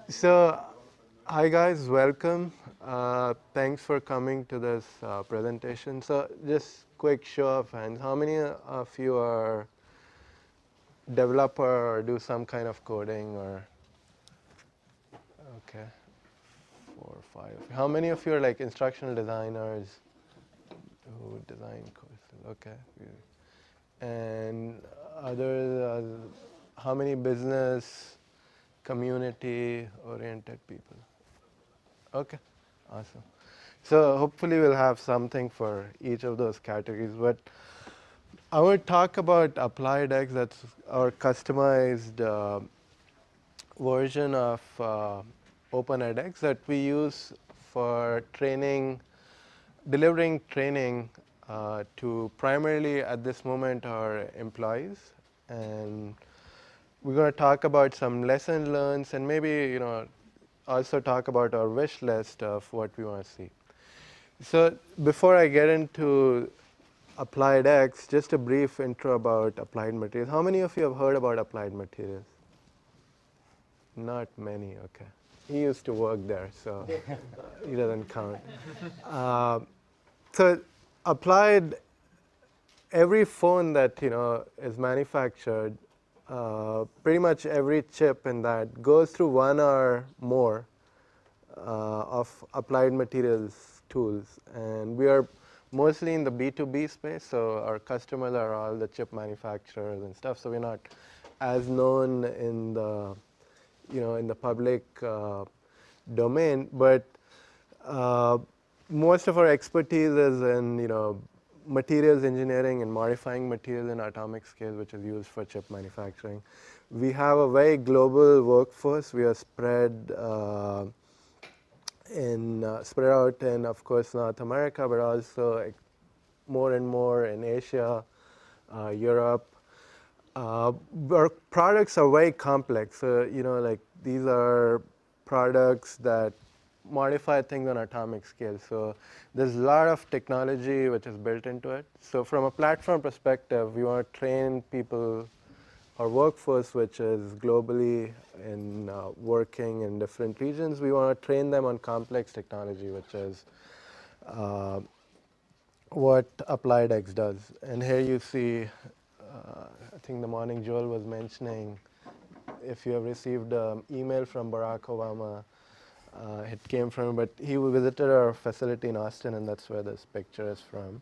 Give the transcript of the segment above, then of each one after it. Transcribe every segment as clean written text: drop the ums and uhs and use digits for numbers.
So, hi guys, welcome. Thanks for coming to this presentation. So, just quick show of hands. How many of you are developer or do some kind of coding or? Okay, 4 or 5. How many of you are like instructional designers who design courses? Okay, and other, how many business community oriented people? Okay, awesome. So hopefully we'll have something for each of those categories. But I will talk about AppliedX. That's our customized version of OpenEdX that we use for training, delivering training to primarily at this moment our employees. And we're going to talk about some lessons learned and maybe also talk about our wish list of what we want to see. So before I get into AppliedX, just a brief intro about Applied Materials. How many of you have heard about Applied Materials? Not many, okay. He used to work there, so he doesn't count. So Applied, every phone that is manufactured, pretty much every chip in that goes through one or more of Applied Materials tools. And we are mostly in the B2B space, so our customers are all the chip manufacturers and stuff. So we're not as known in the in the public domain, but most of our expertise is in materials engineering and modifying materials in atomic scale, which is used for chip manufacturing. We have a very global workforce. We are spread out in, of course, North America, but also more and more in Asia, Europe. Our products are very complex. Like these are products that modify things on atomic scale. So there's a lot of technology which is built into it. So from a platform perspective, we want to train people, our workforce, which is globally in working in different regions. We want to train them on complex technology, which is what AppliedX does. And here you see, I think the morning Joel was mentioning, if you have received an email from Barack Obama, it came from, but he visited our facility in Austin, and that's where this picture is from.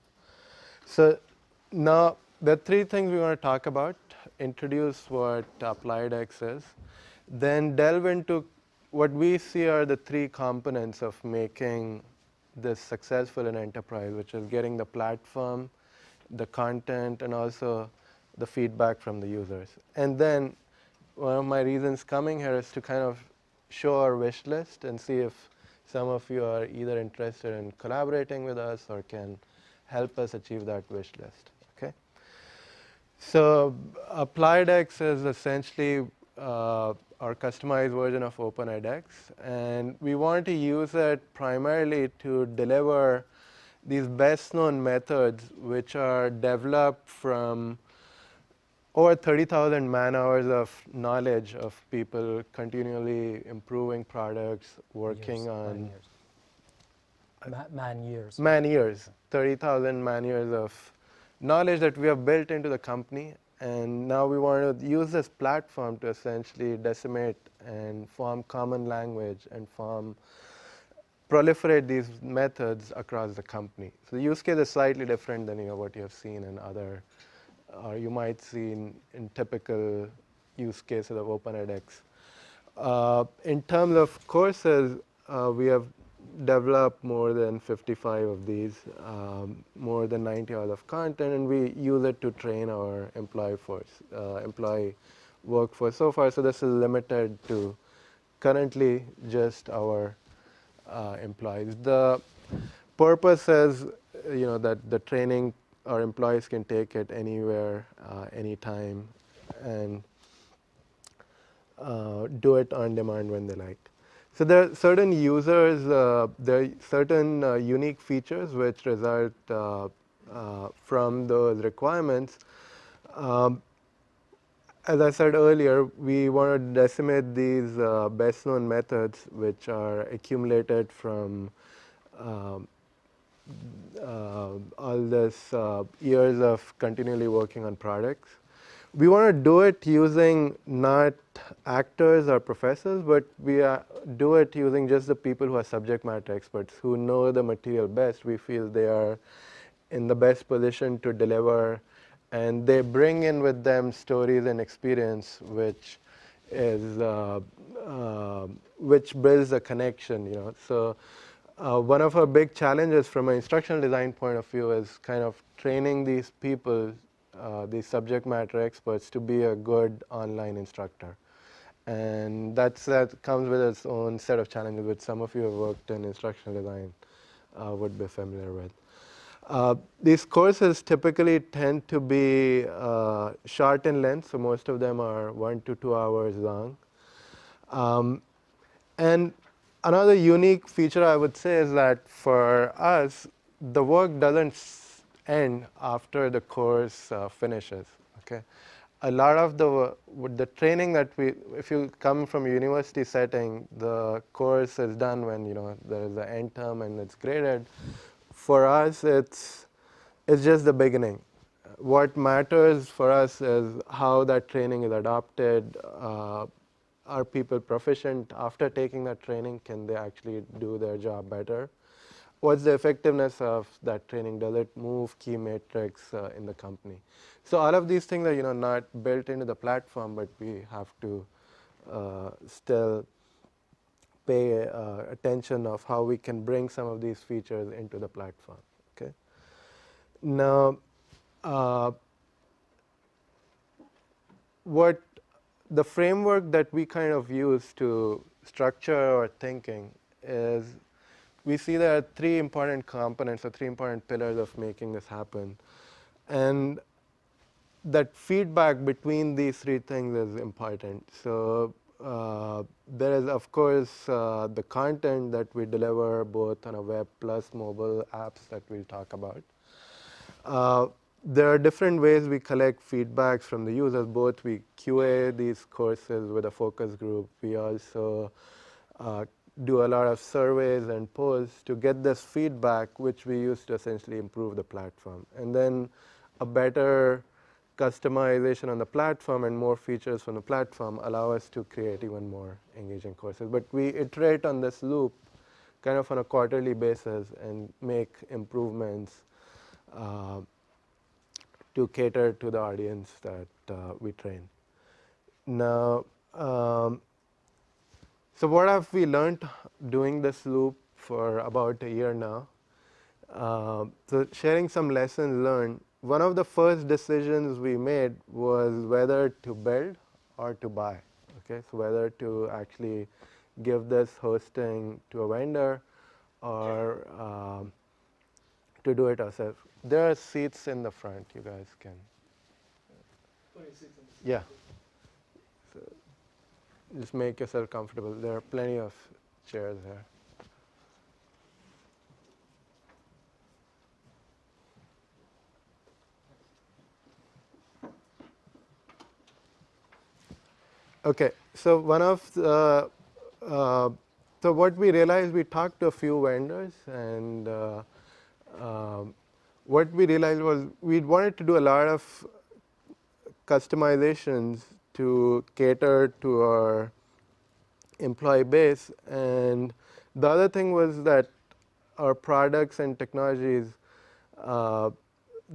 So now there are three things we want to talk about: introduce what AppliedX is, then delve into what we see are the three components of making this successful in enterprise, which is getting the platform, the content, and also the feedback from the users. And then one of my reasons coming here is to kind of show our wish list and see if some of you are either interested in collaborating with us or can help us achieve that wish list. Okay. So AppliedX is essentially our customized version of OpenEdX, and we want to use it primarily to deliver these best known methods which are developed from over 30,000 man hours of knowledge of people continually improving products, working on man years. Man years, 30,000 man years of knowledge that we have built into the company. And now we want to use this platform to essentially decimate and form common language and proliferate these methods across the company. So the use case is slightly different than what you have seen in other, or you might see in typical use cases of OpenEdX. In terms of courses, we have developed more than 55 of these, more than 90 hours of content, and we use it to train our employee workforce so far. So this is limited to currently just our employees. The purpose is, that the training, our employees can take it anywhere, anytime, and do it on demand when they like. So there are certain users, there are certain unique features which result from those requirements. as I said earlier, we want to decimate these best known methods which are accumulated from um, all this years of continually working on products. We want to do it using not actors or professors, but we do it using just the people who are subject matter experts, who know the material best. We feel they are in the best position to deliver, and they bring in with them stories and experience, is which builds a connection. So one of our big challenges from an instructional design point of view is kind of training these people, these subject matter experts, to be a good online instructor. And that comes with its own set of challenges, which some of you who have worked in instructional design would be familiar with. These courses typically tend to be short in length, so most of them are 1 to 2 hours long. And another unique feature I would say is that for us, the work doesn't end after the course finishes. Okay, a lot of the training that if you come from a university setting, the course is done when there is an end term and it's graded. For us, it's just the beginning. What matters for us is how that training is adopted. Are people proficient after taking that training? Can they actually do their job better? What's the effectiveness of that training? Does it move key metrics in the company? So all of these things are not built into the platform, but we have to still pay attention of how we can bring some of these features into the platform. Okay. Now, what the framework that we kind of use to structure our thinking is, we see there are 3 important components or 3 important pillars of making this happen. And that feedback between these 3 things is important. So there is, of course, the content that we deliver both on a web plus mobile apps that we'll talk about. There are different ways we collect feedbacks from the users. Both we QA these courses with a focus group. We also do a lot of surveys and polls to get this feedback, which we use to essentially improve the platform. And then a better customization on the platform and more features from the platform allow us to create even more engaging courses. But we iterate on this loop kind of on a quarterly basis and make improvements to cater to the audience that we train. Now, so what have we learned doing this loop for about a year now? So sharing some lessons learned. One of the first decisions we made was whether to build or to buy. Okay, so whether to actually give this hosting to a vendor or to do it ourselves. There are seats in the front. You guys can. Yeah. So just make yourself comfortable. There are plenty of chairs here. Okay, so one of the, so what we realized, we talked to a few vendors, and what we realized was we wanted to do a lot of customizations to cater to our employee base. And the other thing was that our products and technologies,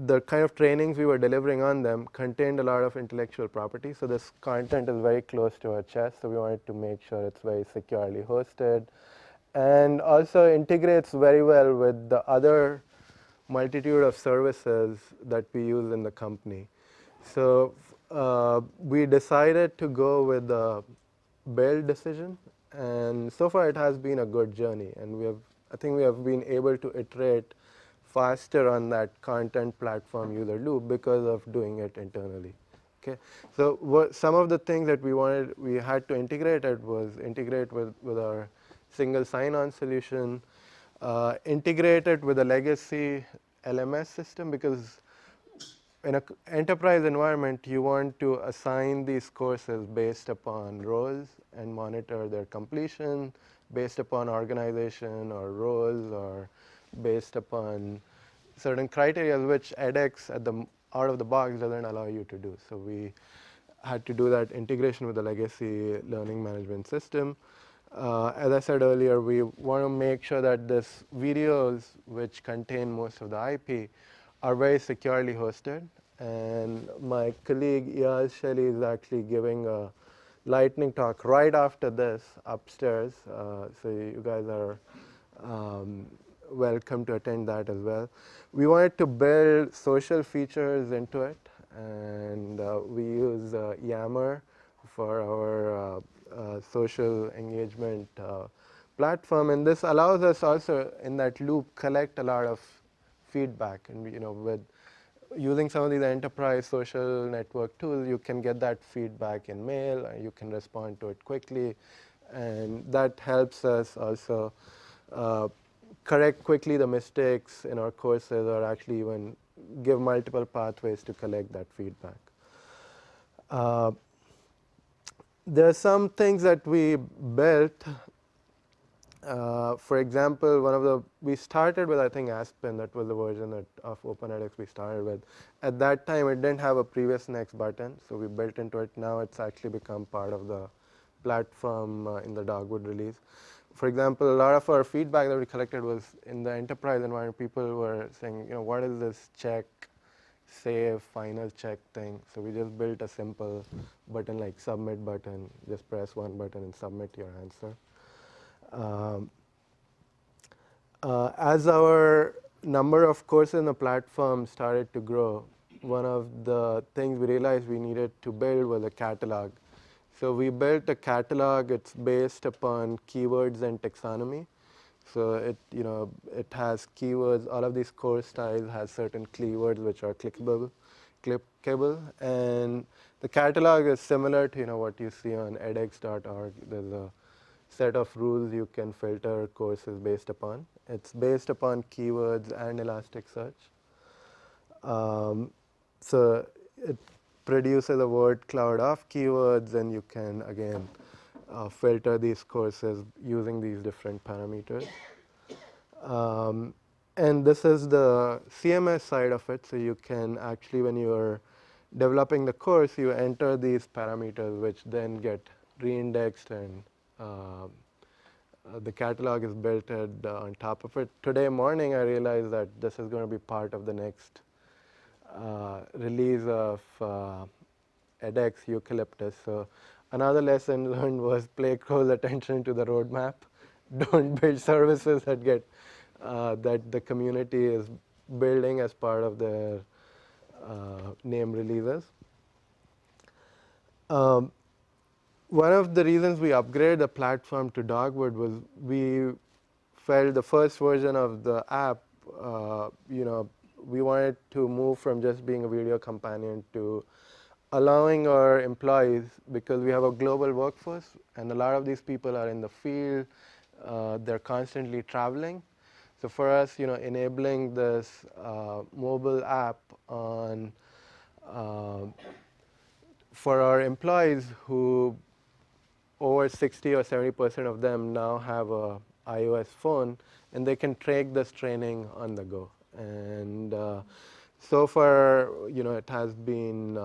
the kind of trainings we were delivering on them contained a lot of intellectual property. So this content is very close to our chest, so we wanted to make sure it's very securely hosted and also integrates very well with the other multitude of services that we use in the company. So we decided to go with the build decision, and so far it has been a good journey, and I think we have been able to iterate faster on that content platform user loop because of doing it internally. Okay, so some of the things that we had to integrate with our single sign-on solution, integrate it with a legacy LMS system, because in an enterprise environment, you want to assign these courses based upon roles and monitor their completion, based upon organization or roles, or based upon certain criteria, which edX out of the box doesn't allow you to do. So we had to do that integration with the legacy learning management system. As I said earlier, we want to make sure that these videos, which contain most of the IP, are very securely hosted. And my colleague Eyal Shelly is actually giving a lightning talk right after this upstairs. So you guys are welcome to attend that as well. We wanted to build social features into it, and we use Yammer for our social engagement platform, and this allows us also in that loop collect a lot of feedback. And with using some of these enterprise social network tools, you can get that feedback in mail, and you can respond to it quickly, and that helps us also correct quickly the mistakes in our courses, or actually even give multiple pathways to collect that feedback. There are some things that we built. For example, we started with, I think, Aspen. That was the version of OpenEdX we started with. At that time, it didn't have a previous next button, so we built into it. Now it's actually become part of the platform in the Dogwood release. For example, a lot of our feedback that we collected was in the enterprise environment. People were saying, what is this check, save, final check thing? So we just built a simple button like submit button. Just press one button and submit your answer. As our number of courses in the platform started to grow, one of the things we realized we needed to build was a catalog. So we built a catalog. It's based upon keywords and taxonomy. So it has keywords. All of these course styles has certain keywords which are clickable, and the catalog is similar to what you see on edX.org. There's a set of rules you can filter courses based upon. It's based upon keywords and Elasticsearch. So it produces a word cloud of keywords, and you can, again, filter these courses using these different parameters. And this is the CMS side of it. So you can actually, when you're developing the course, you enter these parameters, which then get reindexed, and the catalog is built on top of it. Today morning, I realized that this is going to be part of the next release of edX Eucalyptus. So another lesson learned was pay close attention to the roadmap. Don't build services that get that the community is building as part of their name releases. One of the reasons we upgraded the platform to Dogwood was we felt the first version of the app, we wanted to move from just being a video companion to allowing our employees, because we have a global workforce, and a lot of these people are in the field, they're constantly traveling. So for us, enabling this mobile app on for our employees, who over 60 or 70% of them now have a iOS phone, and they can take this training on the go. And so far, it has been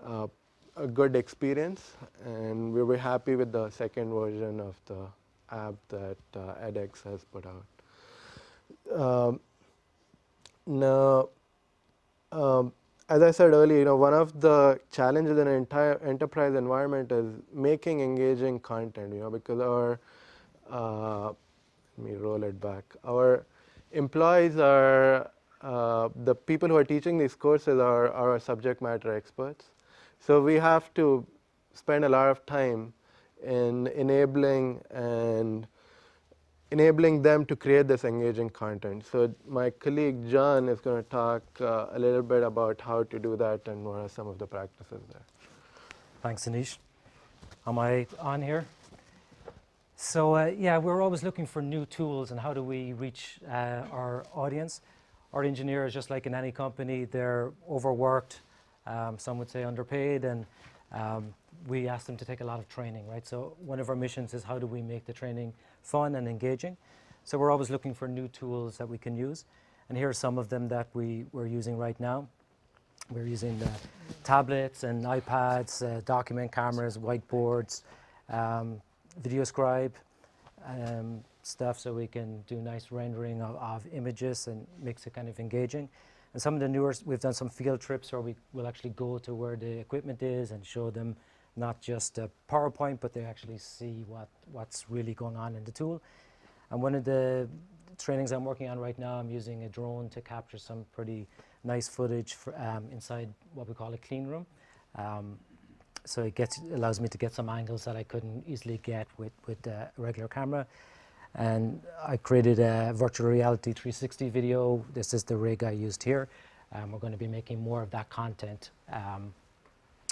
a good experience, and we were happy with the second version of the app that edX has put out. Now, as I said earlier, one of the challenges in an entire enterprise environment is making engaging content, because our, let me roll it back. Our employees are, the people who are teaching these courses are our subject matter experts. So we have to spend a lot of time in enabling them to create this engaging content. So my colleague John is going to talk a little bit about how to do that and what are some of the practices there. Thanks, Aneesh. Am I on here? So yeah, we're always looking for new tools and how do we reach our audience. our engineers, just like in any company, they're overworked, some would say underpaid, and we ask them to take a lot of training, right? So one of our missions is how do we make the training fun and engaging? So we're always looking for new tools that we can use. And here are some of them that we're using right now. We're using the tablets and iPads, document cameras, whiteboards, video scribe stuff, so we can do nice rendering of images and makes it kind of engaging. And some of the newer, we've done some field trips where we will actually go to where the equipment is and show them not just a PowerPoint, but they actually see what's really going on in the tool. And one of the trainings I'm working on right now, I'm using a drone to capture some pretty nice footage for, inside what we call a clean room. So it allows me to get some angles that I couldn't easily get with a regular camera. And I created a virtual reality 360 video. This is the rig I used here. We're going to be making more of that content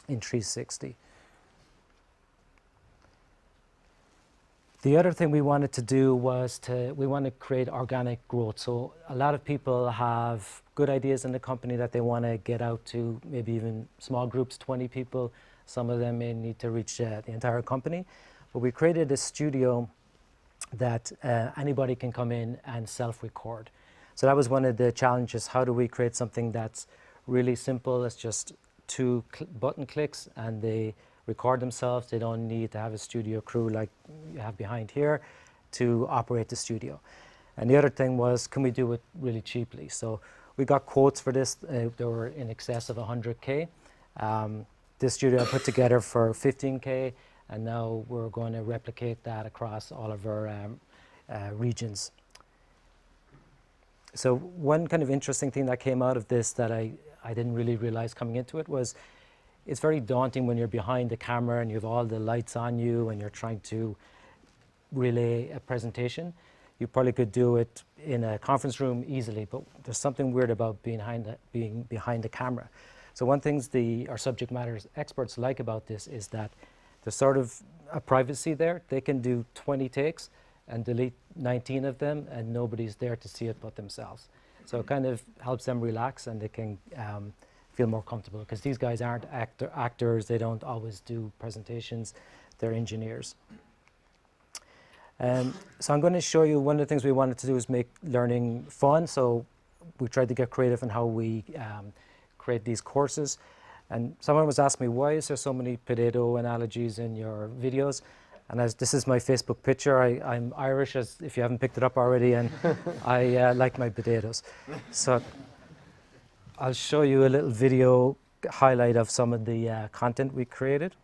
in 360. The other thing we wanted to do was we want to create organic growth. So a lot of people have good ideas in the company that they want to get out to, maybe even small groups, 20 people. Some of them may need to reach the entire company. But we created a studio that anybody can come in and self-record. So that was one of the challenges. How do we create something that's really simple? It's just two button clicks and they record themselves. They don't need to have a studio crew like you have behind here to operate the studio. And the other thing was, can we do it really cheaply? So we got quotes for this. They were in excess of 100K. This studio I put together for 15K, and now we're going to replicate that across all of our regions. So one kind of interesting thing that came out of this that I didn't really realize coming into it was, it's very daunting when you're behind the camera and you have all the lights on you and you're trying to relay a presentation. You probably could do it in a conference room easily, but there's something weird about being behind the camera. So one thing our subject matter experts like about this is that there's sort of a privacy there. They can do 20 takes and delete 19 of them, and nobody's there to see it but themselves. So it kind of helps them relax, and they can feel more comfortable, because these guys aren't actors. They don't always do presentations. They're engineers. So I'm going to show you one of the things we wanted to do is make learning fun. So we tried to get creative in how we create these courses. And someone was asking me, why is there so many potato analogies in your videos? And this is my Facebook picture. I'm Irish, if you haven't picked it up already, and I like my potatoes. So I'll show you a little video highlight of some of the content we created.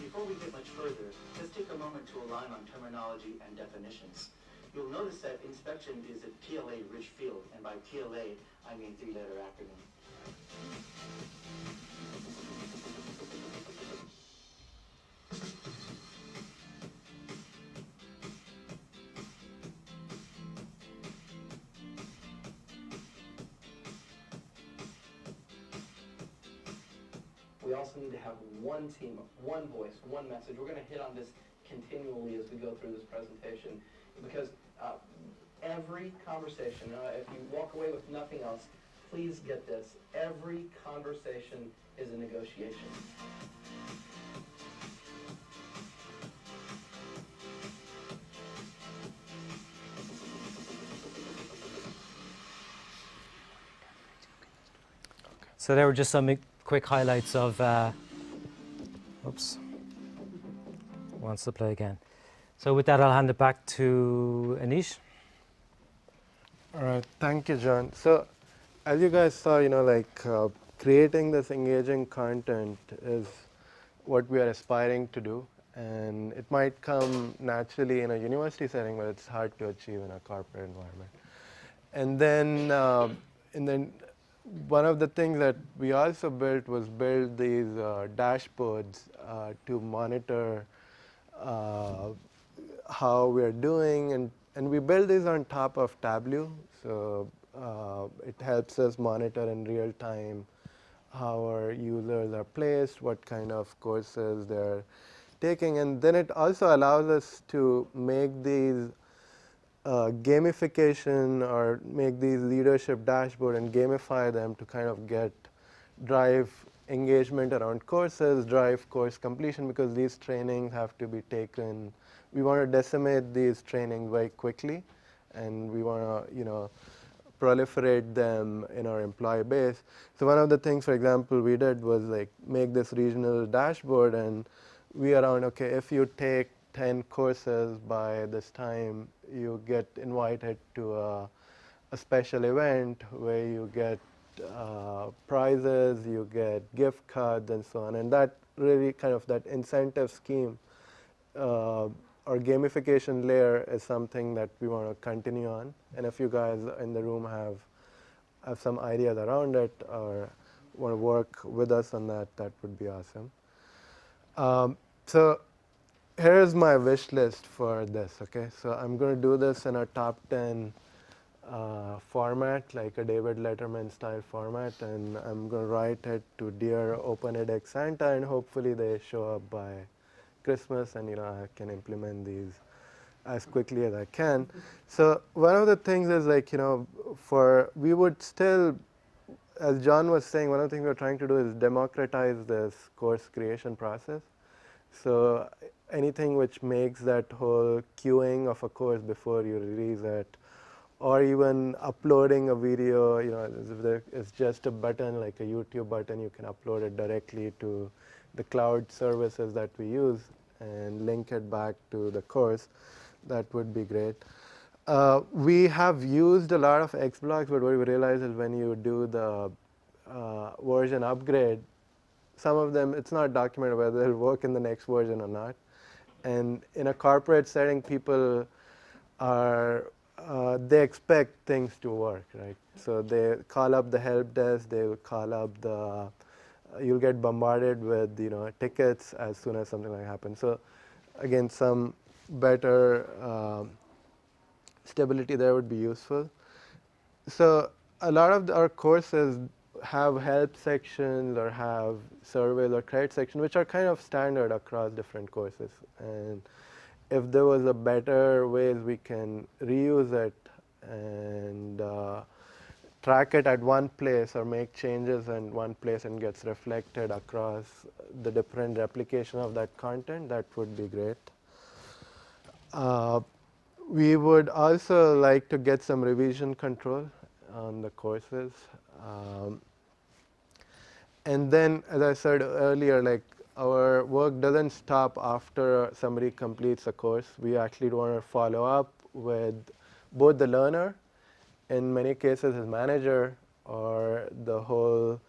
Before we get much further, let's take a moment to align on terminology and definitions. You'll notice that inspection is a TLA-rich field, and by TLA, I mean three-letter acronym. We also need to have one team, one voice, one message. We're going to hit on this continually as we go through this presentation, because every conversation, if you walk away with nothing else, please get this. Every conversation is a negotiation. So there were just some quick highlights of, oops. wants to play again. So with that, I'll hand it back to Aneesh. All right, thank you, John. So, as you guys saw, creating this engaging content is what we are aspiring to do, and it might come naturally in a university setting, but it's hard to achieve in a corporate environment. And then one of the things that we also built was build these dashboards to monitor how we're doing, and we build these on top of Tableau, so it helps us monitor in real time how our users are placed, what kind of courses they're taking, and then it also allows us to make these gamification or make these leadership dashboard and gamify them to kind of drive engagement around courses, drive course completion, because these trainings have to be taken. We want to decimate these trainings very quickly, and we want to, proliferate them in our employee base. So one of the things, for example, we did was make this regional dashboard, and we around, okay, if you take 10 courses by this time, you get invited to a special event where you get prizes, you get gift cards, and so on. And that really kind of that incentive scheme or gamification layer is something that we want to continue on. And if you guys in the room have some ideas around it or want to work with us on that, that would be awesome. So here's my wish list for this, okay? So I'm going to do this in a top 10 format, like a David Letterman style format, and I'm going to write it to Dear AppliedX Santa, and hopefully they show up by Christmas, and I can implement these as quickly as I can. So one of the things is we would still, as John was saying, one of the things we're trying to do is democratize this course creation process. So anything which makes that whole queuing of a course before you release it, or even uploading a video, if there is just a button like a YouTube button, you can upload it directly to the cloud services that we use and link it back to the course. That would be great. We have used a lot of Xblocks, but what we realize is when you do the version upgrade, some of them, it's not documented whether they'll work in the next version or not. And in a corporate setting, people they expect things to work, right? So they call up the help desk, they will call up you'll get bombarded with, tickets as soon as something like happens. So again, some better stability there would be useful. So a lot of our courses have help sections or have surveys or credit sections, which are kind of standard across different courses. And if there was a better ways we can reuse it and track it at one place or make changes in one place and gets reflected across the different replication of that content, that would be great. We would also like to get some revision control on the courses. And then, as I said earlier, our work doesn't stop after somebody completes a course. We actually want to follow up with both the learner, in many cases his manager, or the whole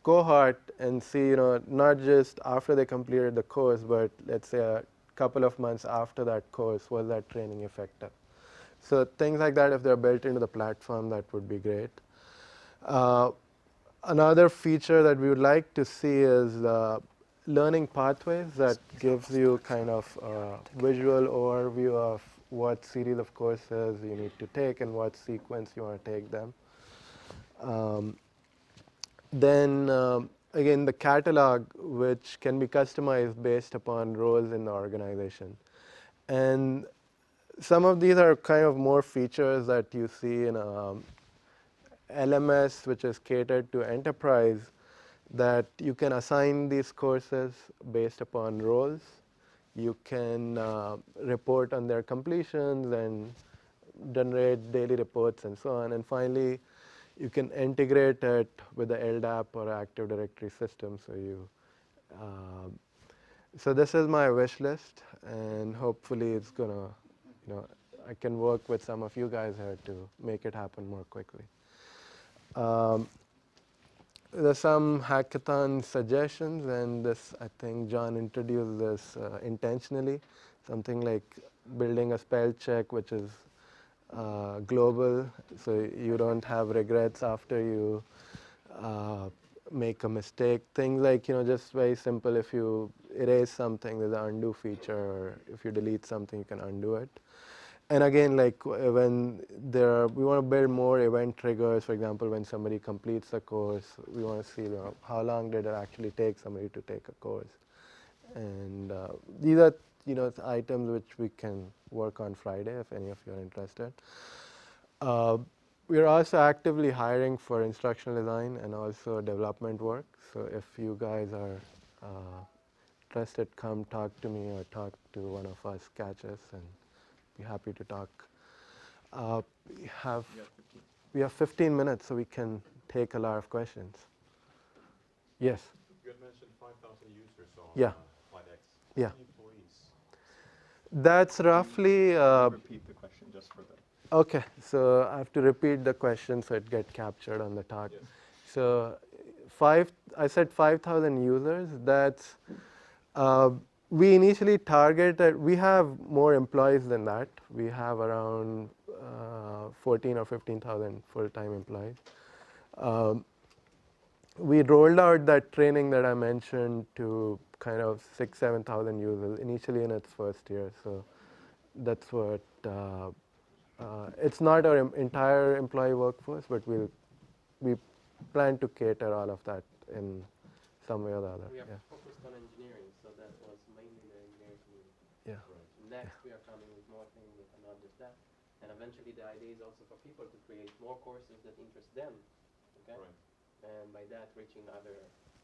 cohort, and see, not just after they completed the course, but let's say a couple of months after that course, was that training effective? So things like that, if they're built into the platform, that would be great. Another feature that we would like to see is learning pathways that gives you kind of a visual overview of what series of courses you need to take and what sequence you want to take them. Then again, the catalog, which can be customized based upon roles in the organization. And some of these are kind of more features that you see in LMS, which is catered to enterprise, that you can assign these courses based upon roles. You can report on their completions and generate daily reports and so on. And finally, you can integrate it with the LDAP or Active Directory system. So this is my wish list, and hopefully it's gonna, I can work with some of you guys here to make it happen more quickly. Um, there's some hackathon suggestions, and this, I think John introduced this intentionally, something like building a spell check which is global, so you don't have regrets after you uh, make a mistake. Things like, just very simple, if you erase something, there's an undo feature, or if you delete something, you can undo it. And again, like when we want to build more event triggers. For example, when somebody completes a course, we want to see how long did it actually take somebody to take a course. And these are items which we can work on Friday if any of you are interested. We are also actively hiring for instructional design and also development work. So if you guys are interested, come talk to me or talk to one of us, catch us, and be happy to talk. Uh, we have we have 15 minutes, so we can take a lot of questions. Yes. You had mentioned 5,000 users on Yeah. AppliedX. Yeah. How many employees? That's roughly. Repeat the question just for the. Okay, so I have to repeat the question so it gets captured on the talk. Yes. So I said 5,000 users. That's we initially targeted. We have more employees than that. We have around 14 or 15,000 full-time employees. We rolled out that training that I mentioned to kind of 6,000-7,000 users initially in its first year. So that's what. It's not our entire employee workforce, but we plan to cater all of that in some way or the other. We are Yeah. focused on engineering, so that was mainly the engineering community. Yeah. Next, we are coming with more things and not just that. And eventually, the idea is also for people to create more courses that interest them. Okay. Right. And by that, reaching other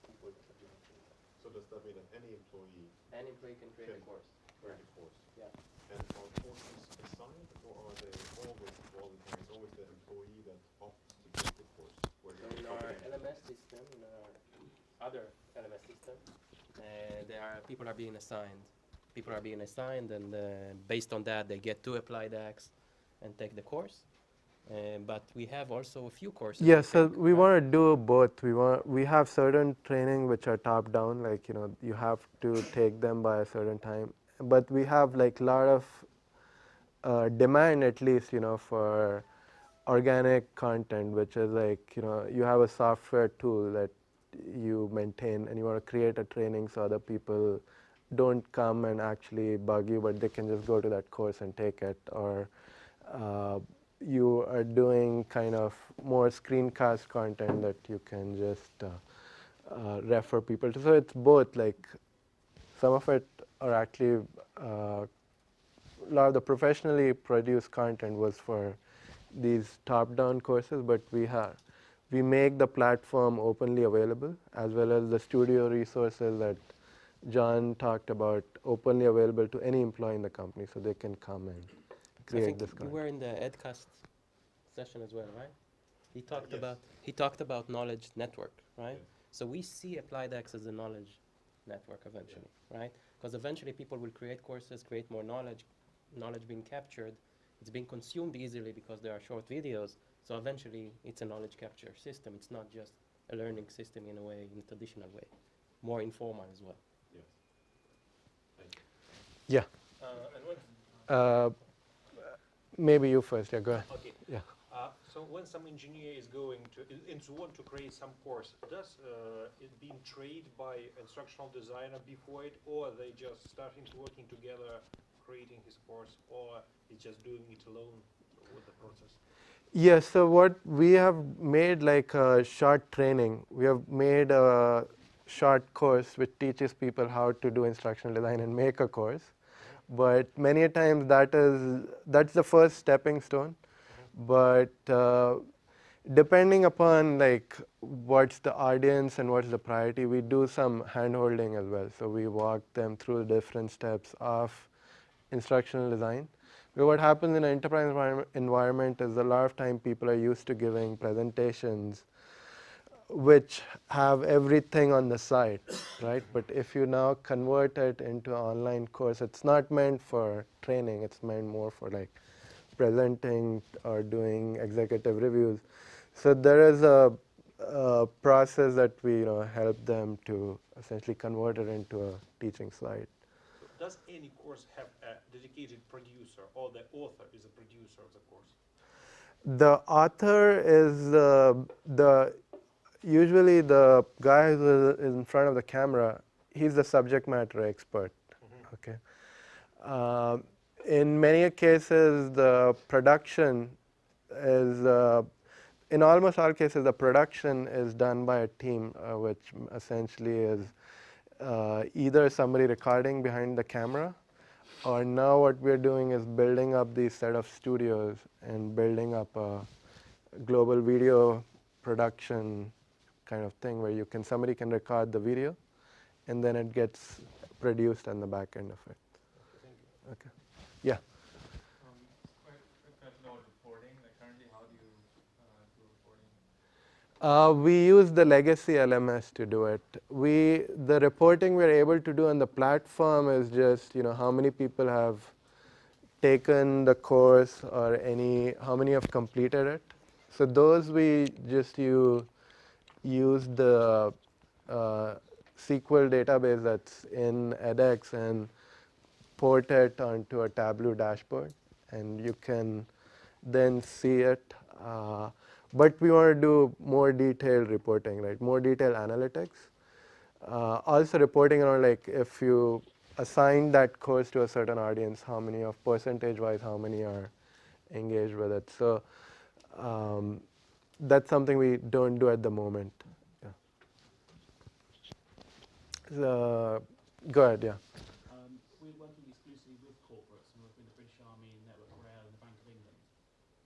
people that are doing things. So does that mean that any employee Any employee can create a Okay. course. create a course? Yeah. And are courses assigned, or are they always voluntary? It's always the employee that opts to take the course. Where So in our LMS system, in our other LMS system, people are being assigned. People are being assigned, and based on that, they get to AppliedX and take the course. But we have also a few courses. Yeah, so we want to do both. We have certain training which are top down, like you have to take them by a certain time. But we have like a lot of demand, at least for organic content, which is like you have a software tool that you maintain, and you want to create a training so other people don't come and actually bug you, but they can just go to that course and take it. Or you are doing kind of more screencast content that you can just refer people to. So it's both. Like some of it are actually a lot of the professionally produced content was for these top-down courses, but we make the platform openly available, as well as the studio resources that John talked about, openly available to any employee in the company, so they can come and create this You content. were in the EdCast session as well, right? He talked Yes. about knowledge network, right? Yes. So we see AppliedX as a knowledge network eventually, right? Because eventually people will create courses, create more knowledge being captured. It's being consumed easily because there are short videos. So eventually it's a knowledge capture system. It's not just a learning system in a way, in a traditional way, more informal as well. Yes. Thank you. Yeah. And when, Maybe you first. Yeah, go ahead. okay. Yeah. So when some engineer is going to want to create some course, does it being trained by instructional designer before it, or they just starting to working together, creating his course, or he's just doing it alone with the process? Yes, so what we have made like a short training. We have made a short course which teaches people how to do instructional design and make a course. But many a times that's the first stepping stone. But depending upon like what's the audience and what's the priority, we do some hand-holding as well. So we walk them through different steps of instructional design. But what happens in an enterprise environment is a lot of time people are used to giving presentations which have everything on the site, right? But if you now convert it into an online course, it's not meant for training. It's meant more for like presenting or doing executive reviews. So there is a process that we help them to essentially convert it into a teaching site. So does any course have a dedicated producer, or the author is a producer of the course? The author is usually the guy who is in front of the camera. He's the subject matter expert. Okay. In many cases, the production is, in almost all cases, the production is done by a team, which essentially is either somebody recording behind the camera, or now what we're doing is building up these set of studios and building up a global video production kind of thing where somebody can record the video and then it gets produced on the back end of it. Thank you. Okay. Yeah. Quick question about reporting. Like currently, how do you do reporting? We use the legacy LMS to do it. The reporting we're able to do on the platform is just how many people have taken the course or how many have completed it. So those we just use the SQL database that's in edX and port it onto a Tableau dashboard, and you can then see it. But we want to do more detailed reporting, right? More detailed analytics. Also reporting around like if you assign that course to a certain audience, how many of percentage-wise, how many are engaged with it. So that's something we don't do at the moment. Yeah. Go ahead, yeah. We're working exclusively with corporates, and working with the British Army, Network Rail, and the Bank of England.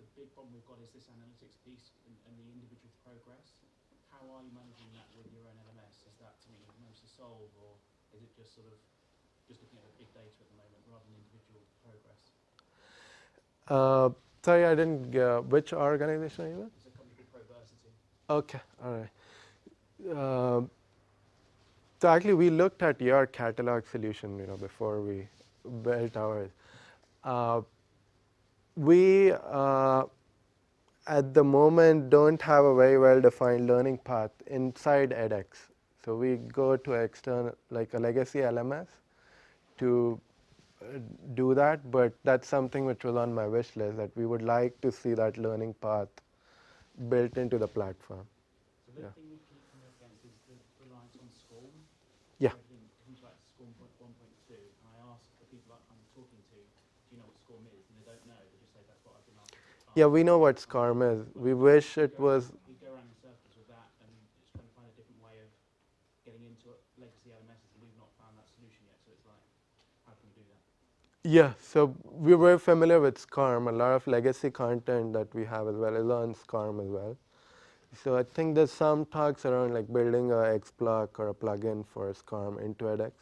The big problem we've got is this analytics piece and the individual progress. How are you managing that with your own LMS? Is that something you've managed to solve, or is it just sort of just looking at the big data at the moment rather than individual progress? Sorry, I didn't get which organization are you with? It's a company called Proversity. Okay, all right. So actually, we looked at your catalog solution, before we built ours. We at the moment don't have a very well-defined learning path inside edX. So we go to external, like a legacy LMS, to do that. But that's something which was on my wish list, that we would like to see that learning path built into the platform. So the thing we keep coming up against is the reliance on SCORM. Yeah. Everything comes back to SCORM 1.2, and I ask the people I'm talking to, do you know what SCORM is? And they don't know. They just say that's what I've been asked. Yeah, we know what SCORM is. We wish it was. We go around in circles with that, and just trying to find a different way of getting into legacy LMSs, and we've not found that solution yet. So it's like, how can we do that? Yeah, so we're very familiar with SCORM. A lot of legacy content that we have as well is on SCORM as well. So I think there's some talks around like building a XBlock or a plugin for SCORM into edX.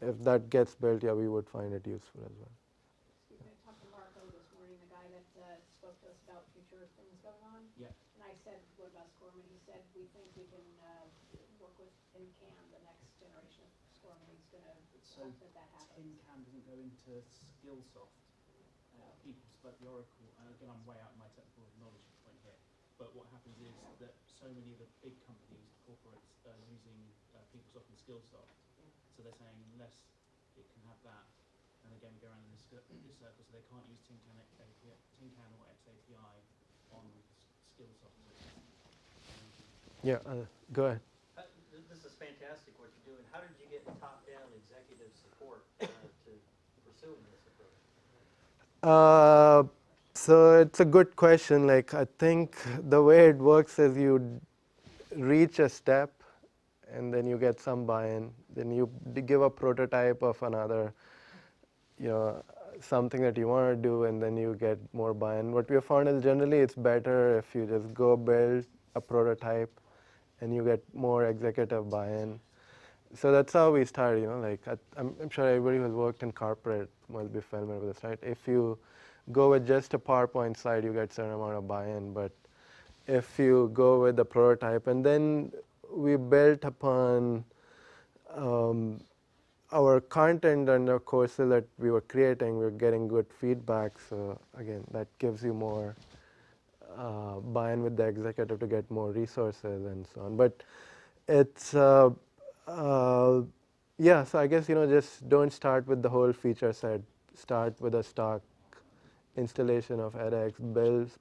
If that gets built, yeah, we would find it useful as well. I talked to Marco this morning, the guy that spoke to us about future things going on. Yeah. And I said, what about SCORM? And he said, we think we can work with TinCan, the next generation of SCORM, and he's going to hope that happens. TinCan doesn't go into Skillsoft. People like the Oracle, and again, I'm way out of my technical knowledge point here. But what happens is that so many of the big companies, corporates, are using PeopleSoft and Skillsoft. Yeah. So they're saying unless it can have that, and again we go around in this circle, so they can't use TinCan or XAPI on Skillsoft. Yeah, go ahead. This is fantastic what you're doing. How did you get top-down executive support to pursue this approach? So it's a good question. Like, I think the way it works is you reach a step and then you get some buy-in. Then you give a prototype of another, something that you want to do, and then you get more buy-in. What we have found is generally it's better if you just go build a prototype and you get more executive buy-in. So that's how we started, like I'm sure everybody who's worked in corporate must be familiar with this, right? If you go with just a PowerPoint slide, you get a certain amount of buy-in, but if you go with the prototype. And then we built upon our content and the courses that we were creating. We were getting good feedback. So again, that gives you more buy-in with the executive to get more resources and so on. But it's yeah. So I guess just don't start with the whole feature set. Start with a stock installation of edX,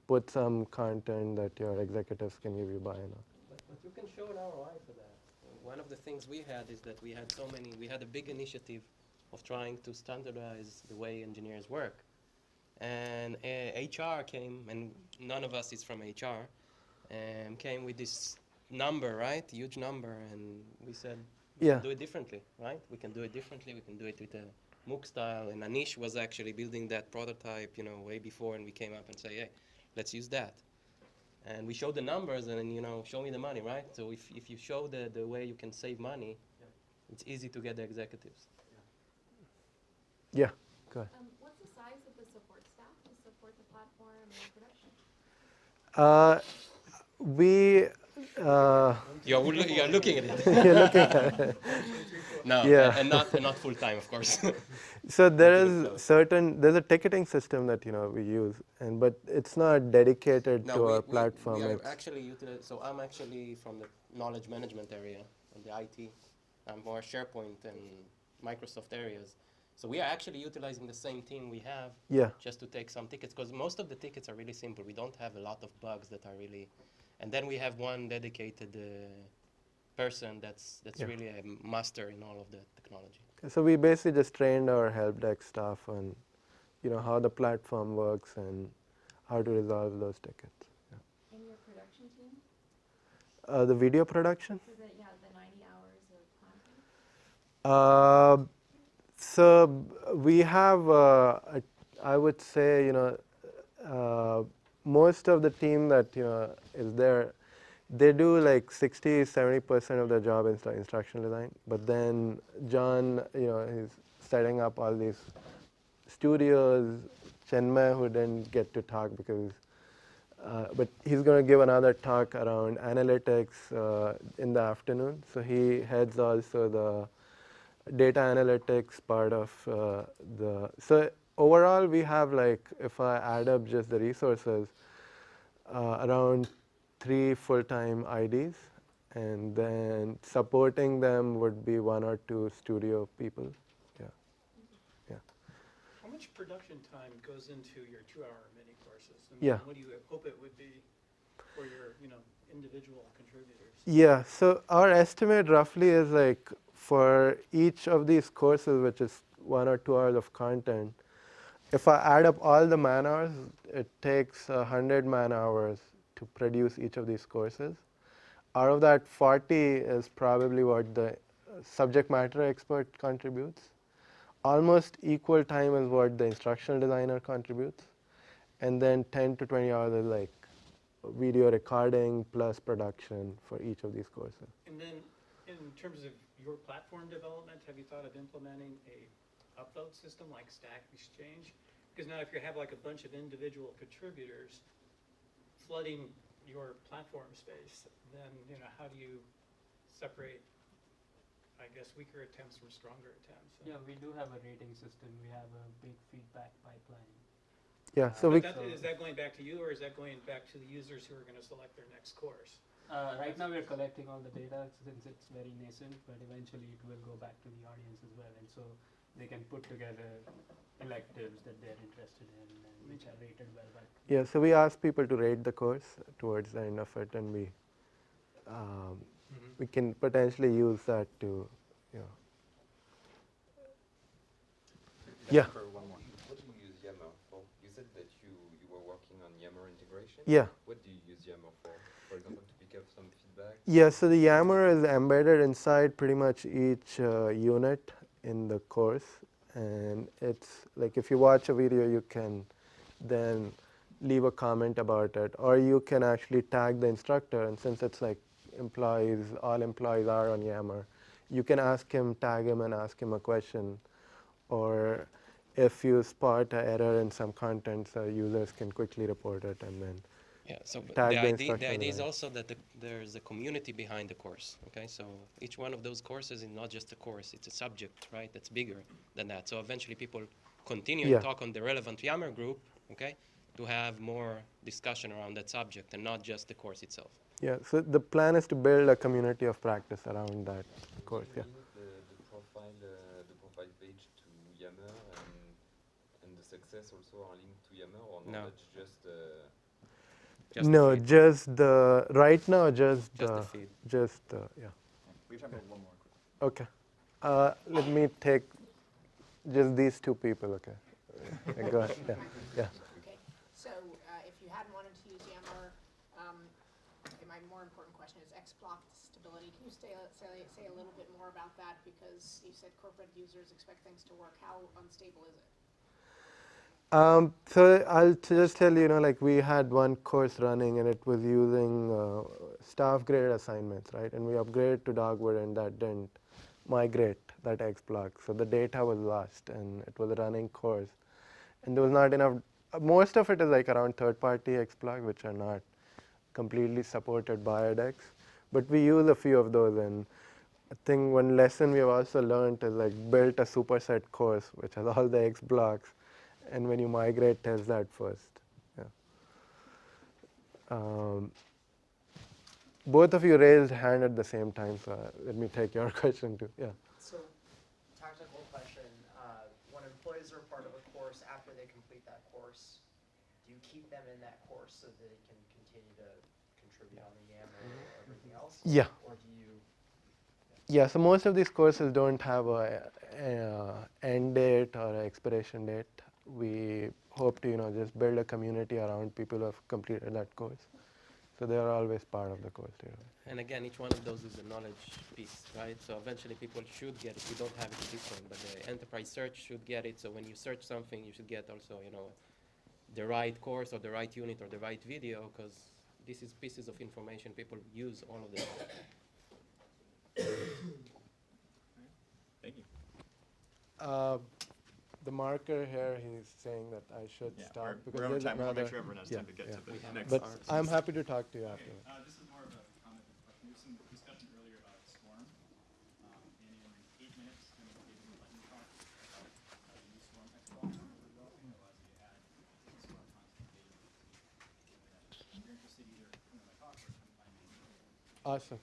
put some content that your executives can give you buy-in on. But you can show an ROI for that. One of the things we had is that we had a big initiative of trying to standardize the way engineers work. And HR came, and none of us is from HR, came with this number, right? Huge number, and we said, we can do it differently, right? We can do it differently. We can do it with a MOOC style. And Aneesh was actually building that prototype, way before, and we came up and say, hey, let's use that. And we showed the numbers, and show me the money, right? So if you show the way you can save money, it's easy to get the executives. Yeah, go ahead. What's the size of the support staff to support the platform and production? You're looking at it. You're looking at it. No, yeah. and not full time, of course. So there's a ticketing system that we use, but it's not dedicated to our platform. We are actually so I'm actually from the knowledge management area and the IT. I'm more SharePoint and Microsoft areas. So we are actually utilizing the same team we have just to take some tickets, because most of the tickets are really simple. We don't have a lot of bugs that are really, and then we have one dedicated person that's really a master in all of the technology. So we basically just trained our help desk staff on, how the platform works and how to resolve those tickets. Yeah. And your production team? The video production? For the 90 hours of content? So we have, I would say, most of the team that is there, they do like 60-70% of the job in instructional design. But then John, he's setting up all these studios. Chinmay, who didn't get to talk because, but he's going to give another talk around analytics in the afternoon. So he heads also the data analytics part of so overall we have, like, if I add up just the resources, around 3 full-time IDs, and then supporting them would be 1 or 2 studio people. How much production time goes into your 2-hour mini courses? What do you hope it would be for your individual contributors? Yeah, so our estimate roughly is like for each of these courses, which is 1 or 2 hours of content, if I add up all the man hours, it takes 100 man hours to produce each of these courses. Out of that, 40 is probably what the subject matter expert contributes. Almost equal time is what the instructional designer contributes. And then 10 to 20 hours is like video recording plus production for each of these courses. And then in terms of your platform development, have you thought of implementing a upload system like Stack Exchange? Because now if you have like a bunch of individual contributors flooding your platform space, then how do you separate, I guess, weaker attempts from stronger attempts? Yeah, we do have a rating system. We have a big feedback pipeline. Yeah, so is that going back to you, or is that going back to the users who are going to select their next course? Right now we're collecting all the data since it's very nascent, but eventually it will go back to the audience as well, and so they can put together electives that they're interested in and which are rated well by. Yeah, so we ask people to rate the course towards the end of it, and we can potentially use that to, Yeah. For one more. What do you use Yammer for? You said that you were working on Yammer integration. Yeah. What do you use Yammer for example, to pick up some feedback? Yeah, so the Yammer is embedded inside pretty much each unit in the course. And it's like if you watch a video, you can then leave a comment about it. Or you can actually tag the instructor. And since it's like all employees are on Yammer, you can tag him and ask him a question. Or if you spot an error in some content, so users can quickly report it and then Yeah, so but tag the the idea, instructor the idea with is that. also that there's a community behind the course, okay? So each one of those courses is not just a course, it's a subject, right? That's bigger than that. So eventually people continue Yeah. and talk on the relevant Yammer group, okay? To have more discussion around that subject and not just the course itself. Yeah, so the plan is to build a community of practice around that course, yeah. Link the profile page to Yammer and the success also are linked to Yammer, or No. that's just Just the No, feed. just the, right now, just Just the feed. Yeah. We have time for one more quick. Okay. Let me take just these two people, okay? Yeah, go ahead, yeah. Okay, so if you hadn't wanted to use Yammer, my more important question is XBlock stability. Can you say a little bit more about that? Because you said corporate users expect things to work. How unstable is it? So I'll just tell you, like we had one course running and it was using staff grade assignments, right? And we upgraded to Dogwood and that didn't migrate that XBlock. So the data was lost and it was a running course. And there was not enough, most of it is like around third-party XBlock, which are not completely supported by AppliedX. But we use a few of those, and I think one lesson we have also learned is like build a superset course, which has all the XBlocks, and when you migrate, test that first. Yeah. Both of you raised hand at the same time, so let me take your question too. Yeah. So, tactical question. When employees are part of a course, after they complete that course, do you keep them in that course so that they can continue to contribute on the Yammer or everything else? Yeah. Or do you? Yeah, so most of these courses don't have a end date or a expiration date. We hope to, just build a community around people who have completed that course. So they are always part of the course. And again, each one of those is a knowledge piece, right? So eventually people should get it. We don't have it at this point, but the enterprise search should get it. So when you search something, you should get also, the right course or the right unit or the right video, because this is pieces of information people use all of the time. Thank you. The marker here, he's saying that I should stop because we're out of there's time. We want to another. make sure everyone has time to get to the next. But I'm happy to talk to you after. This is more of a comment than a question. There was some discussion earlier about Storm, and in 8 minutes, I'm going to give you a lightning talk about the new Storm XBlock that we're developing that allows you to add Storm content data. If you're interested, either come to my talk or come find me. Awesome.